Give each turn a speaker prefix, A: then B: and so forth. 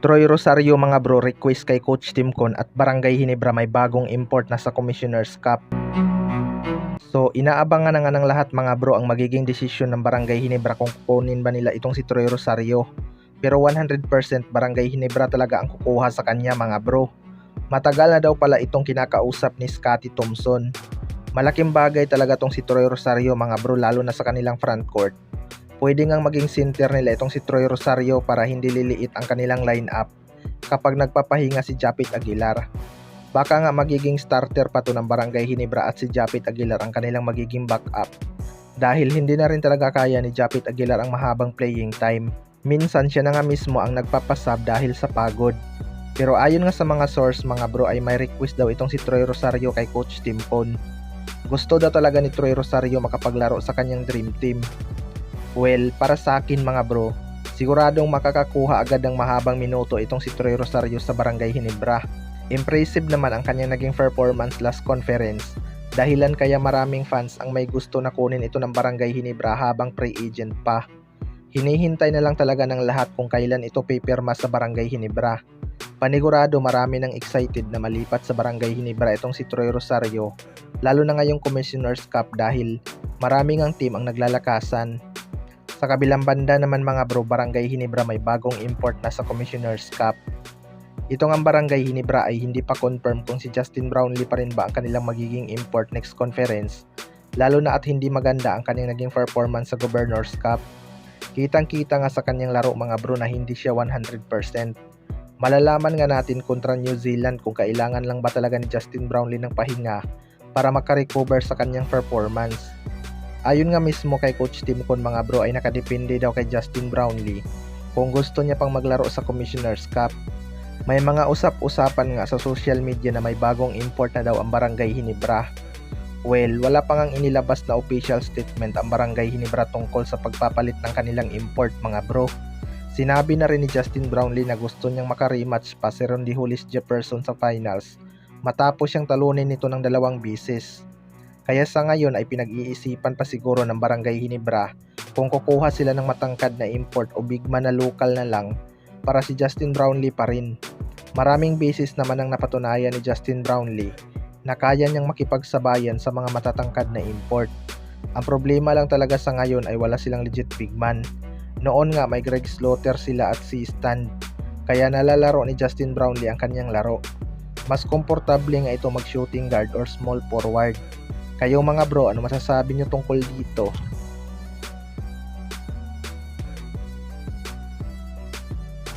A: Troy Rosario mga bro, request kay Coach Timcon at Barangay Ginebra may bagong import na sa Commissioner's Cup. So inaabangan na nga ng lahat mga bro ang magiging desisyon ng Barangay Ginebra kung kukunin ba nila itong si Troy Rosario. Pero 100% Barangay Ginebra talaga ang kukuha sa kanya mga bro. Matagal na daw pala itong kinakausap ni Scottie Thompson. Malaking bagay talaga tong si Troy Rosario mga bro, lalo na sa kanilang front court. Pwede ngang maging center nila itong si Troy Rosario para hindi liliit ang kanilang lineup kapag nagpapahinga si Japit Aguilar. Baka nga magiging starter pa to ng Barangay Ginebra at si Japit Aguilar ang kanilang magiging backup. Dahil hindi na rin talaga kaya ni Japit Aguilar ang mahabang playing time. Minsan siya na nga mismo ang nagpapasab dahil sa pagod. Pero ayon nga sa mga source mga bro ay may request daw itong si Troy Rosario kay Coach Timcon. Gusto daw talaga ni Troy Rosario makapaglaro sa kanyang dream team. Well, para sa akin mga bro, siguradong makakakuha agad ng mahabang minuto itong si Troy Rosario sa Barangay Ginebra. Impressive naman ang kanyang naging performance last conference, dahilan kaya maraming fans ang may gusto na kunin ito ng Barangay Ginebra habang free agent pa. Hinihintay na lang talaga ng lahat kung kailan ito pipirma sa Barangay Ginebra. Panigurado marami nang excited na malipat sa Barangay Ginebra itong si Troy Rosario, lalo na ngayong Commissioner's Cup dahil maraming ang team ang naglalakasan. Sa kabilang banda naman mga bro, Barangay Ginebra may bagong import na sa Commissioner's Cup. Itong ang Barangay Ginebra ay hindi pa confirm kung si Justin Brownlee pa rin ba ang kanilang magiging import next conference, lalo na at hindi maganda ang kanyang naging performance sa Governor's Cup. Kitang-kita nga sa kanyang laro mga bro na hindi siya 100%. Malalaman nga natin kontra New Zealand kung kailangan lang ba talaga ni Justin Brownlee ng pahinga para makarecover sa kanyang performance. Ayon nga mismo kay Coach Timcon mga bro ay nakadepende daw kay Justin Brownlee kung gusto niya pang maglaro sa Commissioner's Cup. May mga usap-usapan nga sa social media na may bagong import na daw ang Barangay Ginebra. Well, wala pa ngang inilabas na official statement ang Barangay Ginebra tungkol sa pagpapalit ng kanilang import mga bro. Sinabi na rin ni Justin Brownlee na gusto niyang makarematch pa si Rondy Hollis Jefferson sa finals matapos siyang talunin nito ng 2 beses. Kaya sa ngayon ay pinag-iisipan pa siguro ng Barangay Ginebra kung kukuha sila ng matangkad na import o bigman na local na lang para si Justin Brownlee pa rin. Maraming beses naman ang napatunayan ni Justin Brownlee na kaya niyang makipagsabayan sa mga matatangkad na import. Ang problema lang talaga sa ngayon ay wala silang legit bigman. Noon nga may Greg Slaughter sila at si Stan, kaya nalalaro ni Justin Brownlee ang kanyang laro. Mas komportable nga ito mag shooting guard or small forward. Kayo mga bro, ano masasabi nyo tungkol dito?